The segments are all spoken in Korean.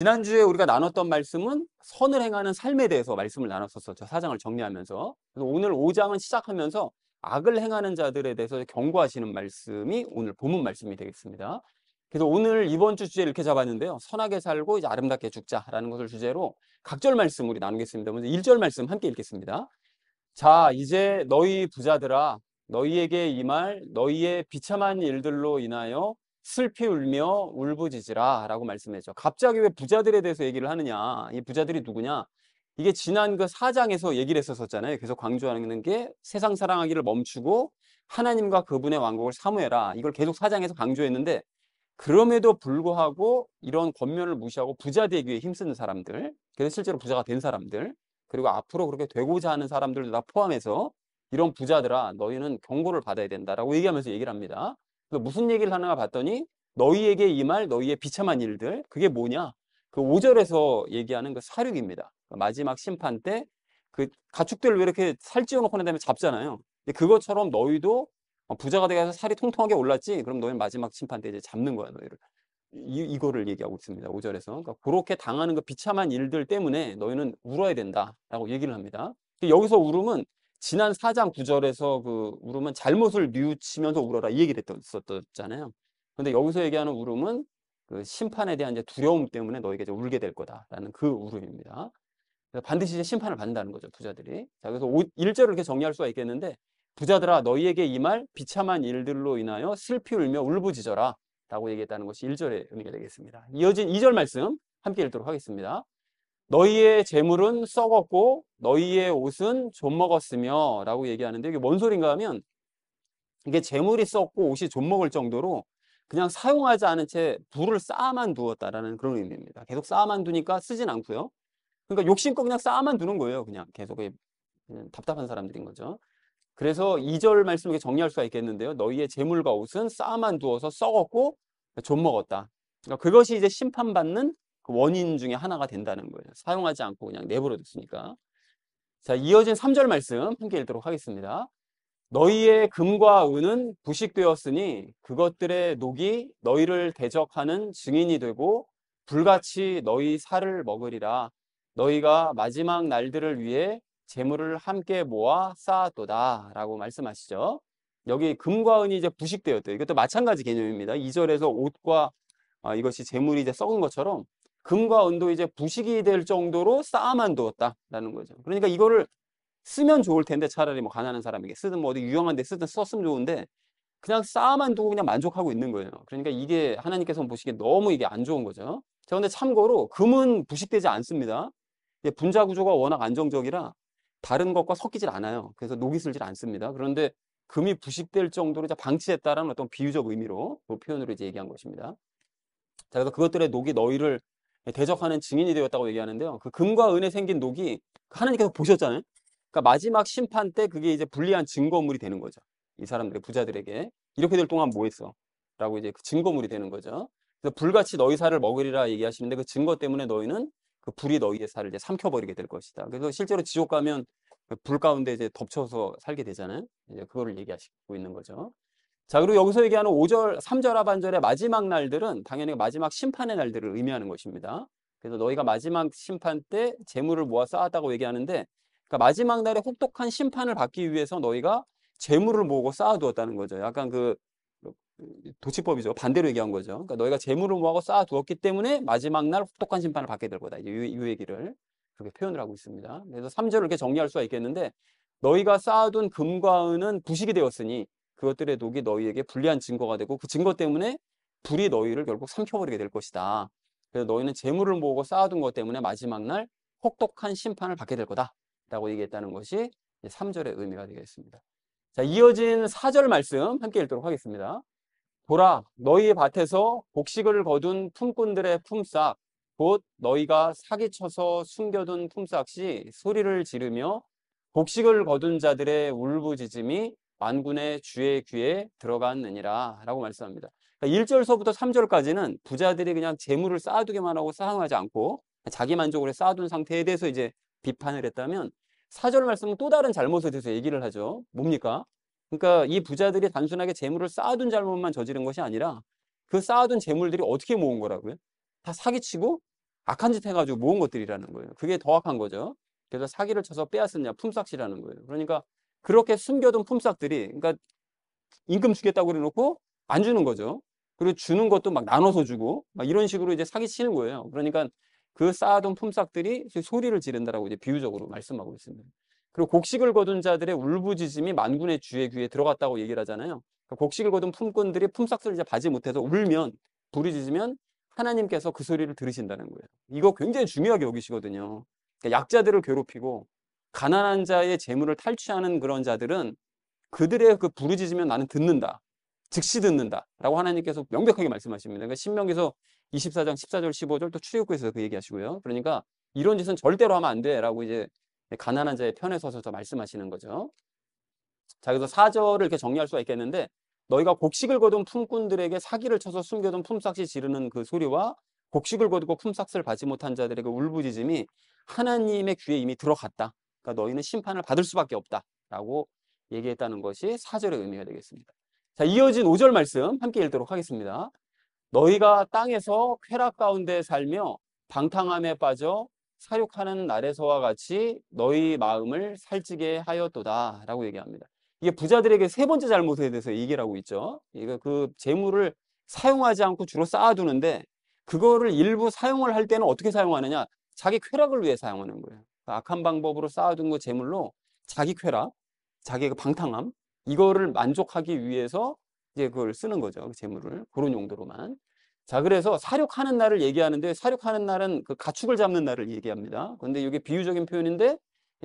지난주에 우리가 나눴던 말씀은 선을 행하는 삶에 대해서 말씀을 나눴었죠. 4장을 정리하면서. 그래서 오늘 5장은 시작하면서 악을 행하는 자들에 대해서 경고하시는 말씀이 오늘 본문 말씀이 되겠습니다. 그래서 오늘 이번 주 주제 이렇게 잡았는데요. 선하게 살고 이제 아름답게 죽자라는 것을 주제로 각절 말씀 우리 나누겠습니다. 먼저 1절 말씀 함께 읽겠습니다. 자, 이제 너희 부자들아, 너희에게 이 말, 너희의 비참한 일들로 인하여 슬피 울며 울부짖으라 라고 말씀했죠. 갑자기 왜 부자들에 대해서 얘기를 하느냐? 이 부자들이 누구냐? 이게 지난 그 4장에서 얘기를 했었잖아요. 계속 강조하는 게 세상 사랑하기를 멈추고 하나님과 그분의 왕국을 사모해라. 이걸 계속 4장에서 강조했는데 그럼에도 불구하고 이런 권면을 무시하고 부자 되기 위해 힘쓰는 사람들, 그래서 실제로 부자가 된 사람들, 그리고 앞으로 그렇게 되고자 하는 사람들도 다 포함해서 이런 부자들아 너희는 경고를 받아야 된다라고 얘기하면서 얘기를 합니다. 그래서 무슨 얘기를 하는가 봤더니 너희에게 이 말, 너희의 비참한 일들, 그게 뭐냐? 그 5절에서 얘기하는 그 사륙입니다. 마지막 심판 때 그 가축들 왜 이렇게 살찌워 놓고 난 다음에 잡잖아요. 근데 그것처럼 너희도 부자가 돼서 살이 통통하게 올랐지? 그럼 너희는 마지막 심판 때 이제 잡는 거야, 너희를. 이거를 얘기하고 있습니다. 5절에서. 그러니까 그렇게 당하는 그 비참한 일들 때문에 너희는 울어야 된다라고 얘기를 합니다. 여기서 울음은 지난 4장 9절에서 그 울음은 잘못을 뉘우치면서 울어라 이 얘기를 했었잖아요. 근데 여기서 얘기하는 울음은 그 심판에 대한 이제 두려움 때문에 너희가 이제 울게 될 거다라는 그 울음입니다. 그래서 반드시 이제 심판을 받는다는 거죠, 부자들이. 자, 그래서 1절을 이렇게 정리할 수가 있겠는데 부자들아 너희에게 이 말 비참한 일들로 인하여 슬피 울며 울부짖어라 라고 얘기했다는 것이 1절의 의미가 되겠습니다. 이어진 2절 말씀 함께 읽도록 하겠습니다. 너희의 재물은 썩었고 너희의 옷은 좀먹었으며 라고 얘기하는데 이게 뭔 소린가 하면 이게 재물이 썩고 옷이 좀먹을 정도로 그냥 사용하지 않은 채 불을 쌓아만 두었다라는 그런 의미입니다. 계속 쌓아만 두니까 쓰진 않고요. 그러니까 욕심껏 그냥 쌓아만 두는 거예요. 그냥 계속 그냥 답답한 사람들인 거죠. 그래서 2절 말씀을 이렇게 정리할 수가 있겠는데요. 너희의 재물과 옷은 쌓아만 두어서 썩었고 좀 먹었다. 그러니까 그것이 이제 심판받는 그 원인 중에 하나가 된다는 거예요. 사용하지 않고 그냥 내버려 뒀으니까. 자, 이어진 3절 말씀 함께 읽도록 하겠습니다. 너희의 금과 은은 부식되었으니 그것들의 녹이 너희를 대적하는 증인이 되고 불같이 너희 살을 먹으리라. 너희가 마지막 날들을 위해 재물을 함께 모아 쌓았도다 라고 말씀하시죠. 여기 금과 은이 이제 부식되었대요. 이것도 마찬가지 개념입니다. 2절에서 옷과 이것이 재물이 이제 썩은 것처럼 금과 은도 이제 부식이 될 정도로 쌓아만 두었다라는 거죠. 그러니까 이거를 쓰면 좋을 텐데 차라리 뭐 가난한 사람에게 쓰든 뭐 어디 유용한 데 쓰든 썼으면 좋은데 그냥 쌓아만 두고 그냥 만족하고 있는 거예요. 그러니까 이게 하나님께서 보시기에 너무 이게 안 좋은 거죠. 자, 근데 참고로 금은 부식되지 않습니다. 분자 구조가 워낙 안정적이라 다른 것과 섞이질 않아요. 그래서 녹이 슬질 않습니다. 그런데 금이 부식될 정도로 이제 방치했다라는 어떤 비유적 의미로 그 표현으로 이제 얘기한 것입니다. 자, 그래서 그것들의 녹이 너희를 대적하는 증인이 되었다고 얘기하는데요. 그 금과 은에 생긴 녹이 하나님께서 보셨잖아요. 그러니까 마지막 심판 때 그게 이제 불리한 증거물이 되는 거죠. 이 사람들의 부자들에게 이렇게 될 동안 뭐 했어? 라고 이제 그 증거물이 되는 거죠. 그래서 불같이 너희 살을 먹으리라 얘기하시는데 그 증거 때문에 너희는 그 불이 너희의 살을 이제 삼켜버리게 될 것이다. 그래서 실제로 지옥 가면 그불 가운데 이제 덮쳐서 살게 되잖아요. 이제 그거를 얘기하시고 있는 거죠. 자, 그리고 여기서 얘기하는 5절, 3절 하반절의 마지막 날들은 당연히 마지막 심판의 날들을 의미하는 것입니다. 그래서 너희가 마지막 심판 때 재물을 모아 쌓았다고 얘기하는데 그러니까 마지막 날에 혹독한 심판을 받기 위해서 너희가 재물을 모으고 쌓아두었다는 거죠. 약간 그 도치법이죠. 반대로 얘기한 거죠. 그러니까 너희가 재물을 모아고 쌓아두었기 때문에 마지막 날 혹독한 심판을 받게 될 거다. 이제 이 얘기를 그렇게 표현을 하고 있습니다. 그래서 3절을 이렇게 정리할 수가 있겠는데 너희가 쌓아둔 금과 은은 부식이 되었으니 그것들의 녹이 너희에게 불리한 증거가 되고 그 증거 때문에 불이 너희를 결국 삼켜버리게 될 것이다. 그래서 너희는 재물을 모으고 쌓아둔 것 때문에 마지막 날 혹독한 심판을 받게 될 거다. 라고 얘기했다는 것이 3절의 의미가 되겠습니다. 자, 이어진 4절 말씀 함께 읽도록 하겠습니다. 보라, 너희의 밭에서 곡식을 거둔 품꾼들의 품삯, 곧 너희가 사기쳐서 숨겨둔 품삯이 소리를 지르며 곡식을 거둔 자들의 울부짖음이 만군의 주의 귀에 들어갔느니라 라고 말씀합니다. 그러니까 1절서부터 3절까지는 부자들이 그냥 재물을 쌓아두기만 하고 사용하지 않고 자기 만족으로 쌓아둔 상태에 대해서 이제 비판을 했다면 4절 말씀은 또 다른 잘못에 대해서 얘기를 하죠. 뭡니까? 그러니까 이 부자들이 단순하게 재물을 쌓아둔 잘못만 저지른 것이 아니라 그 쌓아둔 재물들이 어떻게 모은 거라고요? 다 사기치고 악한 짓 해가지고 모은 것들이라는 거예요. 그게 더 악한 거죠. 그래서 사기를 쳐서 빼앗았냐, 품삯이라는 거예요. 그러니까 그렇게 숨겨둔 품삯들이, 그러니까 임금 주겠다고 그래놓고 안 주는 거죠. 그리고 주는 것도 막 나눠서 주고 막 이런 식으로 이제 사기 치는 거예요. 그러니까 그 쌓아둔 품삯들이 소리를 지른다라고 이제 비유적으로 말씀하고 있습니다. 그리고 곡식을 거둔 자들의 울부짖음이 만군의 주의 귀에 들어갔다고 얘기를 하잖아요. 그러니까 곡식을 거둔 품꾼들이 품삯을 이제 받지 못해서 울면, 부르짖으면 하나님께서 그 소리를 들으신다는 거예요. 이거 굉장히 중요하게 여기시거든요. 그러니까 약자들을 괴롭히고 가난한 자의 재물을 탈취하는 그런 자들은 그들의 그 부르짖으면 나는 듣는다. 즉시 듣는다. 라고 하나님께서 명백하게 말씀하십니다. 그러니까 신명기서 24장 14절 15절 또 출애굽기에서 그 얘기하시고요. 그러니까 이런 짓은 절대로 하면 안 돼. 라고 이제 가난한 자의 편에 서서 말씀하시는 거죠. 자, 그래서 4절을 이렇게 정리할 수가 있겠는데 너희가 곡식을 거둔 품꾼들에게 사기를 쳐서 숨겨둔 품삯이 지르는 그 소리와 곡식을 거두고 품삯을 받지 못한 자들의 그 울부짖음이 하나님의 귀에 이미 들어갔다. 그러니까 너희는 심판을 받을 수밖에 없다. 라고 얘기했다는 것이 4절의 의미가 되겠습니다. 자, 이어진 5절 말씀 함께 읽도록 하겠습니다. 너희가 땅에서 쾌락 가운데 살며 방탕함에 빠져 사육하는 날에서와 같이 너희 마음을 살찌게 하였도다 라고 얘기합니다. 이게 부자들에게 세 번째 잘못에 대해서 얘기를 하고 있죠. 이거 그 재물을 사용하지 않고 주로 쌓아두는데 그거를 일부 사용을 할 때는 어떻게 사용하느냐? 자기 쾌락을 위해 사용하는 거예요. 악한 방법으로 쌓아둔 그 재물로 자기 쾌락, 자기의 그 방탕함, 이거를 만족하기 위해서 이제 그걸 쓰는 거죠. 그 재물을. 그런 용도로만. 자, 그래서 사륙하는 날을 얘기하는데 사륙하는 날은 그 가축을 잡는 날을 얘기합니다. 그런데 이게 비유적인 표현인데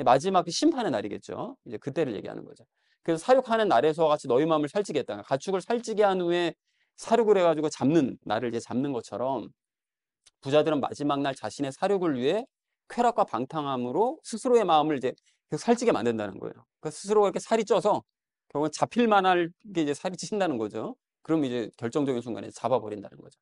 마지막 심판의 날이겠죠. 이제 그때를 얘기하는 거죠. 그래서 사륙하는 날에서 같이 너희 마음을 살찌겠다. 가축을 살찌게 한 후에 사륙을 해가지고 잡는 날을 이제 잡는 것처럼 부자들은 마지막 날 자신의 사륙을 위해 쾌락과 방탕함으로 스스로의 마음을 이제 계속 살찌게 만든다는 거예요. 그러니까 스스로가 이렇게 살이 쪄서 결국은 잡힐 만할 게 이제 살이 찌신다는 거죠. 그럼 이제 결정적인 순간에 잡아버린다는 거죠.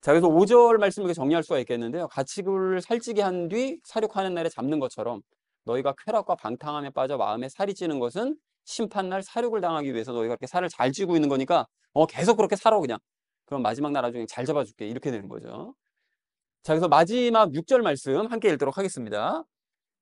자, 그래서 5절 말씀을 이렇게 정리할 수가 있겠는데요. 가축을 살찌게 한 뒤 사륙하는 날에 잡는 것처럼 너희가 쾌락과 방탕함에 빠져 마음에 살이 찌는 것은 심판날 사륙을 당하기 위해서 너희가 이렇게 살을 잘 찌고 있는 거니까 계속 그렇게 살아 그냥. 그럼 마지막 날 나중에 잘 잡아줄게. 이렇게 되는 거죠. 자, 그래서 마지막 6절 말씀 함께 읽도록 하겠습니다.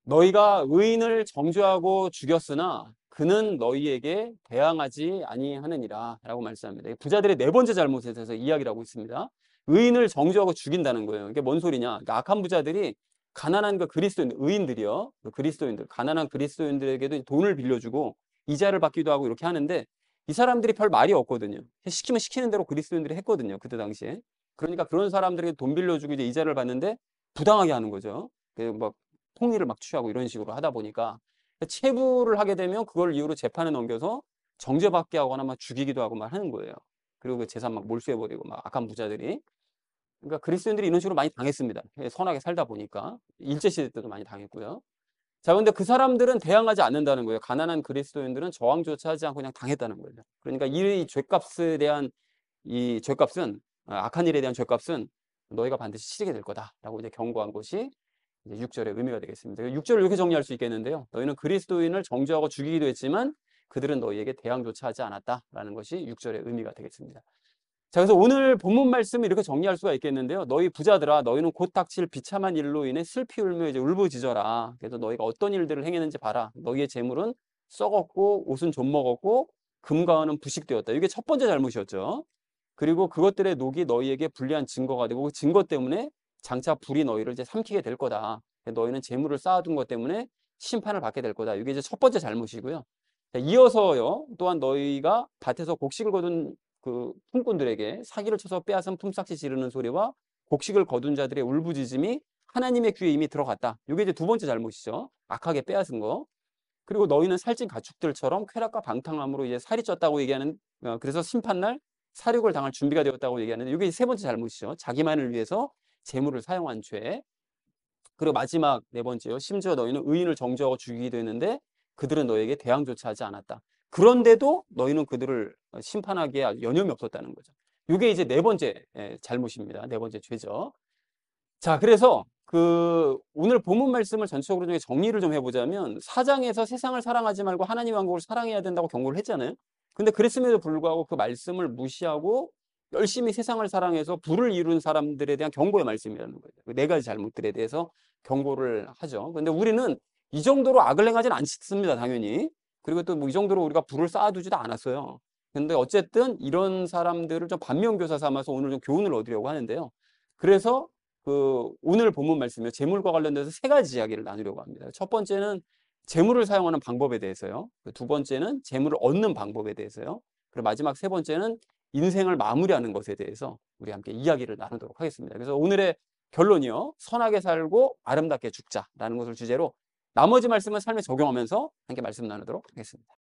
너희가 의인을 정죄하고 죽였으나 그는 너희에게 대항하지 아니하느니라 라고 말씀합니다. 부자들의 네 번째 잘못에 대해서 이야기를 하고 있습니다. 의인을 정죄하고 죽인다는 거예요. 이게 뭔 소리냐? 그러니까 악한 부자들이 가난한 그 그리스도인, 의인들이요. 그 그리스도인들, 가난한 그리스도인들에게도 돈을 빌려주고 이자를 받기도 하고 이렇게 하는데 이 사람들이 별 말이 없거든요. 시키면 시키는 대로 그리스도인들이 했거든요. 그때 당시에. 그러니까 그런 사람들에게 돈 빌려주고 이제 이자를 받는데 부당하게 하는 거죠. 막 통리를 막 취하고 이런 식으로 하다 보니까 체부를 하게 되면 그걸 이유로 재판에 넘겨서 정죄받게 하거나 막 죽이기도 하고 막 하는 거예요. 그리고 그 재산 막 몰수해버리고 막 악한 부자들이. 그러니까 그리스도인들이 이런 식으로 많이 당했습니다. 선하게 살다 보니까. 일제시대 때도 많이 당했고요. 자, 근데 그 사람들은 대항하지 않는다는 거예요. 가난한 그리스도인들은 저항조차 하지 않고 그냥 당했다는 거예요. 그러니까 이 죄값에 대한 이 죄값은, 악한 일에 대한 죄값은 너희가 반드시 치르게 될 거다라고 이제 경고한 것이 이제 6절의 의미가 되겠습니다. 6절을 이렇게 정리할 수 있겠는데요. 너희는 그리스도인을 정죄하고 죽이기도 했지만 그들은 너희에게 대항조차 하지 않았다라는 것이 6절의 의미가 되겠습니다. 자, 그래서 오늘 본문 말씀을 이렇게 정리할 수가 있겠는데요. 너희 부자들아, 너희는 곧 닥칠 비참한 일로 인해 슬피 울며 이제 울부짖어라. 그래서 너희가 어떤 일들을 행했는지 봐라. 너희의 재물은 썩었고 옷은 좀 먹었고 금과 은은 부식되었다. 이게 첫 번째 잘못이었죠. 그리고 그것들의 녹이 너희에게 불리한 증거가 되고 그 증거 때문에 장차 불이 너희를 이제 삼키게 될 거다. 너희는 재물을 쌓아둔 것 때문에 심판을 받게 될 거다. 이게 이제 첫 번째 잘못이고요. 자, 이어서요. 또한 너희가 밭에서 곡식을 거둔 그 품꾼들에게 사기를 쳐서 빼앗은 품삯이 지르는 소리와 곡식을 거둔 자들의 울부짖음이 하나님의 귀에 이미 들어갔다. 이게 이제 두 번째 잘못이죠. 악하게 빼앗은 거. 그리고 너희는 살찐 가축들처럼 쾌락과 방탕함으로 이제 살이 쪘다고 얘기하는, 그래서 심판날 사륙을 당할 준비가 되었다고 얘기하는데 이게 세 번째 잘못이죠. 자기만을 위해서 재물을 사용한 죄. 그리고 마지막 네 번째요. 심지어 너희는 의인을 정죄하고 죽이기도 했는데 그들은 너에게 대항조차 하지 않았다. 그런데도 너희는 그들을 심판하기에 아주 여념이 없었다는 거죠. 이게 이제 네 번째 잘못입니다. 네 번째 죄죠. 자, 그래서 그 오늘 본문 말씀을 전체적으로 좀 정리를 좀 해보자면 4장에서 세상을 사랑하지 말고 하나님 왕국을 사랑해야 된다고 경고를 했잖아요. 근데 그랬음에도 불구하고 그 말씀을 무시하고 열심히 세상을 사랑해서 부를 이룬 사람들에 대한 경고의 말씀이라는 거예요. 그 네 가지 잘못들에 대해서 경고를 하죠. 근데 우리는 이 정도로 악을 행하진 않습니다, 당연히. 그리고 또 뭐 이 정도로 우리가 불을 쌓아두지도 않았어요. 근데 어쨌든 이런 사람들을 좀 반면교사 삼아서 오늘 좀 교훈을 얻으려고 하는데요. 그래서 그 오늘 본문 말씀에 재물과 관련돼서 세 가지 이야기를 나누려고 합니다. 첫 번째는 재물을 사용하는 방법에 대해서요. 두 번째는 재물을 얻는 방법에 대해서요. 그리고 마지막 세 번째는 인생을 마무리하는 것에 대해서 우리 함께 이야기를 나누도록 하겠습니다. 그래서 오늘의 결론이요. 선하게 살고 아름답게 죽자라는 것을 주제로 나머지 말씀은 삶에 적용하면서 함께 말씀 나누도록 하겠습니다.